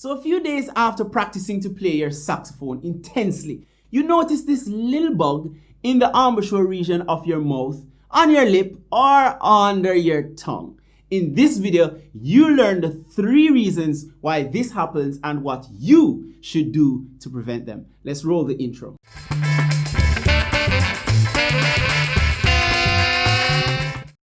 So a few days after practicing to play your saxophone intensely, you notice this little bug in the embouchure region of your mouth, on your lip, or under your tongue. In this video, you learn the 3 reasons why this happens and what you should do to prevent them. Let's roll the intro.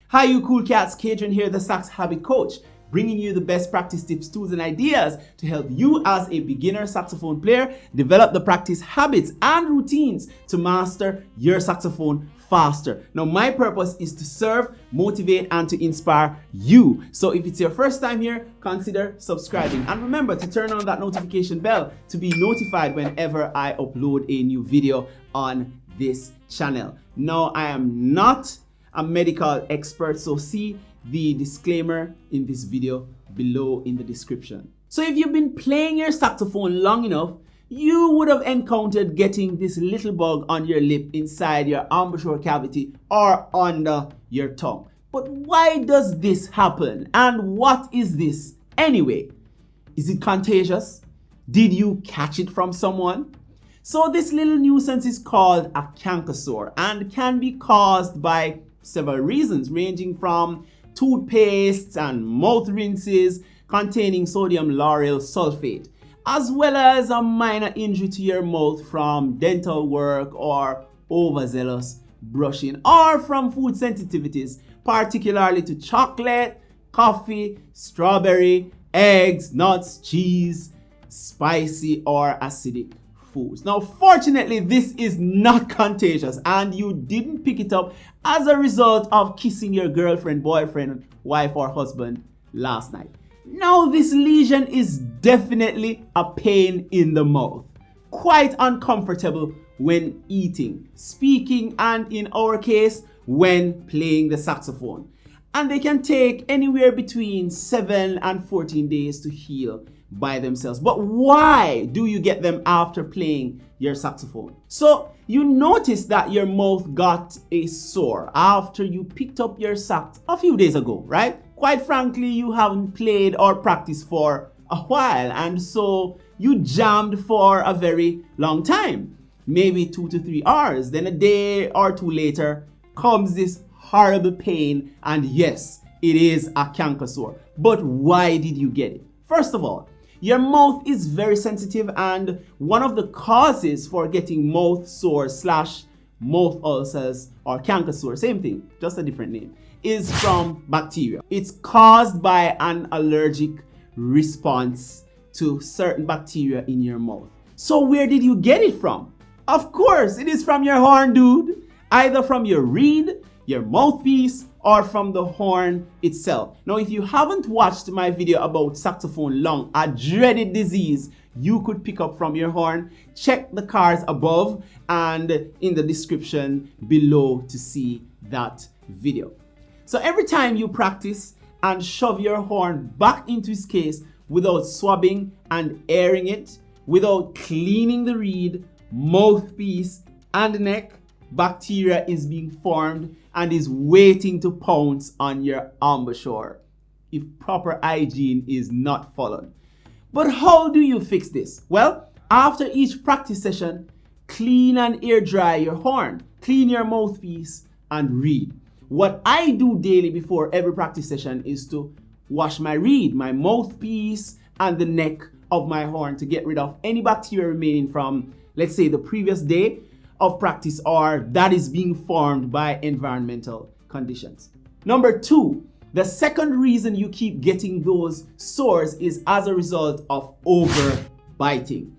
Hi, you cool cats. Cadrian here, the Sax Habit Coach, bringing you the best practice tips, tools, and ideas to help you as a beginner saxophone player develop the practice habits and routines to master your saxophone faster. Now, my purpose is to serve, motivate, and to inspire you. So if it's your first time here, consider subscribing. And remember to turn on that notification bell to be notified whenever I upload a new video on this channel. Now, I am not a medical expert, so see the disclaimer in this video below in the description. So if you've been playing your saxophone long enough, you would have encountered getting this little bug on your lip inside your embouchure cavity or under your tongue. But why does this happen? And what is this anyway? Is it contagious? Did you catch it from someone? So this little nuisance is called a canker sore and can be caused by several reasons, ranging from toothpastes and mouth rinses containing sodium lauryl sulfate, as well as a minor injury to your mouth from dental work or overzealous brushing, or from food sensitivities, particularly to chocolate, coffee, strawberry, eggs, nuts, cheese, spicy or acidic foods. Now, fortunately, this is not contagious and you didn't pick it up as a result of kissing your girlfriend, boyfriend, wife, or husband last night. Now, this lesion is definitely a pain in the mouth, quite uncomfortable when eating, speaking, and in our case, when playing the saxophone. And they can take anywhere between 7 and 14 days to heal by themselves. But why do you get them after playing your saxophone? So you notice that your mouth got a sore after you picked up your sax a few days ago, right? Quite frankly, you haven't played or practiced for a while, and so you jammed for a very long time, maybe 2 to 3 hours. Then a day or 2 later comes this horrible pain, and yes, it is a canker sore. But why did you get it? First of all, your mouth is very sensitive, and one of the causes for getting mouth sores / mouth ulcers or canker sore, same thing, just a different name, is from bacteria. It's caused by an allergic response to certain bacteria in your mouth. So where did you get it from? Of course, it is from your horn, dude. Either from your reed, your mouthpiece, or from the horn itself. Now, if you haven't watched my video about saxophone lung, a dreaded disease you could pick up from your horn, check the cards above and in the description below to see that video. So every time you practice and shove your horn back into its case without swabbing and airing it, without cleaning the reed, mouthpiece, and neck, bacteria is being formed and is waiting to pounce on your embouchure if proper hygiene is not followed. But how do you fix this? Well, after each practice session, clean and air dry your horn, clean your mouthpiece, and reed. What I do daily before every practice session is to wash my reed, my mouthpiece, and the neck of my horn to get rid of any bacteria remaining from, let's say, the previous day of practice or that is being formed by environmental conditions. Number 2, the second reason you keep getting those sores is as a result of overbiting.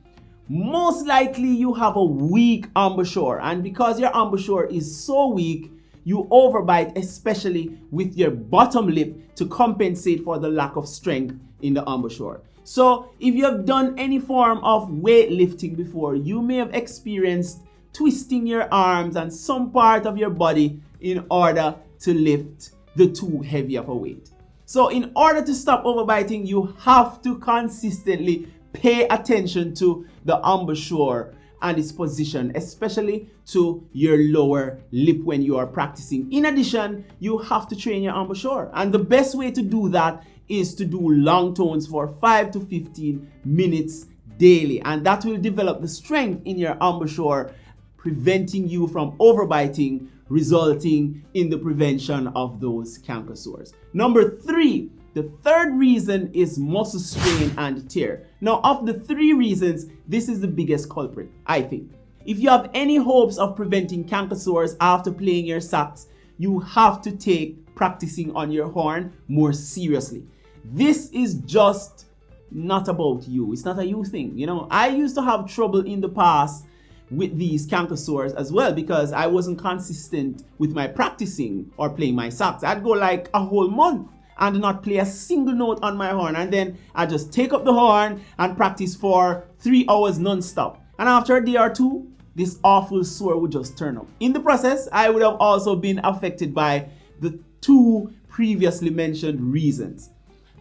Most likely you have a weak embouchure, and because your embouchure is so weak, you overbite, especially with your bottom lip, to compensate for the lack of strength in the embouchure. So if you have done any form of weightlifting before, you may have experienced twisting your arms and some part of your body in order to lift the too heavy of a weight. So in order to stop overbiting, you have to consistently pay attention to the embouchure and its position, especially to your lower lip when you are practicing. In addition, you have to train your embouchure, and the best way to do that is to do long tones for 5 to 15 minutes daily, and that will develop the strength in your embouchure, preventing you from overbiting, resulting in the prevention of those canker sores. Number 3, the third reason is muscle strain and tear. Now, of the 3 reasons, this is the biggest culprit, I think. If you have any hopes of preventing canker sores after playing your sax, you have to take practicing on your horn more seriously. This is just not about you. It's not a you thing. You know, I used to have trouble in the past with these canker sores as well because I wasn't consistent with my practicing or playing my sax. I'd go like a whole month and not play a single note on my horn, and then I just take up the horn and practice for 3 hours non-stop. And after a day or 2, this awful sore would just turn up. In the process, I would have also been affected by the 2 previously mentioned reasons.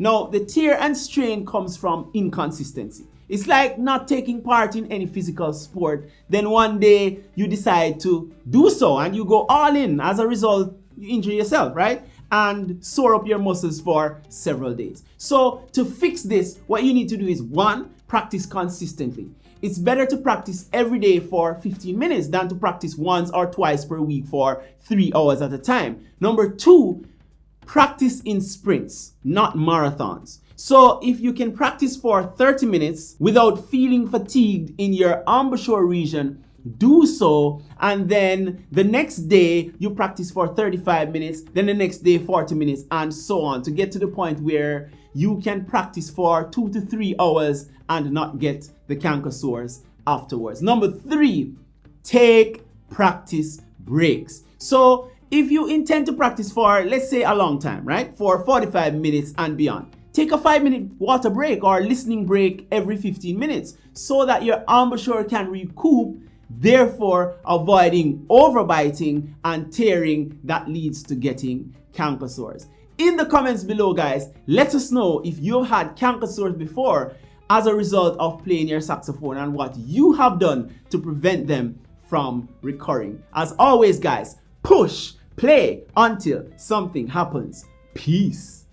Now, the tear and strain comes from inconsistency. It's like not taking part in any physical sport, then one day you decide to do so and you go all in. As a result, you injure yourself, right? And sore up your muscles for several days. So to fix this, what you need to do is 1, practice consistently. It's better to practice every day for 15 minutes than to practice once or twice per week for 3 hours at a time. Number 2, practice in sprints, not marathons. So if you can practice for 30 minutes without feeling fatigued in your embouchure region, do so, and then the next day you practice for 35 minutes, then the next day 40 minutes, and so on, to get to the point where you can practice for 2 to 3 hours and not get the canker sores afterwards. Number 3, take practice breaks. So if you intend to practice for, let's say, a long time, right, for 45 minutes and beyond, take a 5-minute water break or listening break every 15 minutes so that your embouchure can recoup, therefore avoiding overbiting and tearing that leads to getting canker sores. In the comments below, guys, let us know if you've had canker sores before as a result of playing your saxophone and what you have done to prevent them from recurring. As always, guys, push, play until something happens. Peace.